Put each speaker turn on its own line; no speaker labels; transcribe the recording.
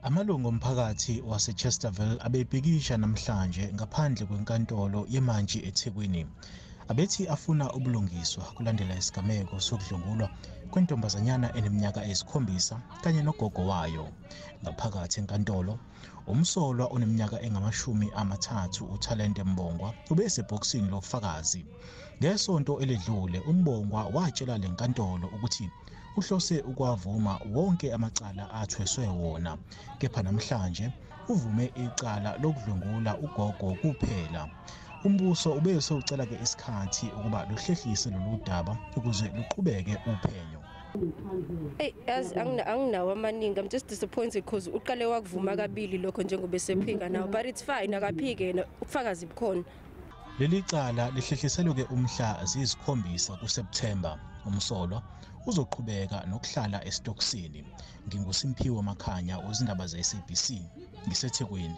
Amalungu omphakathi waseChesterville abebhikisha namhlanje ngaphandle kwenkantolo yemantshi eThekwini. Abethi afuna ubulungiswa kulandela isigameko sokudlwengulwa kwentombazanyana eneminyaka eyisikhombisa kanye nogogo wayo. Ngaphakathi enkantolo, umsolwa oneminyaka engamashumi 30 uThalente Mbongwa ubesebhokisini lobufakazi. Ngesonto eledlule, uMbongwa watshela le nkantolo ukuthi uhlose ukwavuma wonke amacala athweswe wona, kepha namhlanje uvume icala lokudlwengula ugogo kuphela. Umbuso ubese ucela-ke isikhathi ukuba luhlehlise lolu daba ukuze luqhubeke uphenyo.
Hey, as anginawo amaningi, I'm just disappointed because uqale wakuvuma kabili lokho njengoba esephika now, but it's fine, akaphike yena, ubufakazi bukhona.
Leli cala lihlehliselwe-ke umhla ziyikhombisa kuSepthemba. Umsolwa uzoqhubeka nokuhlala esitokisini. NginguSimphiwe Makhanya, wezindaba ze-SABC, ngiseThekwini.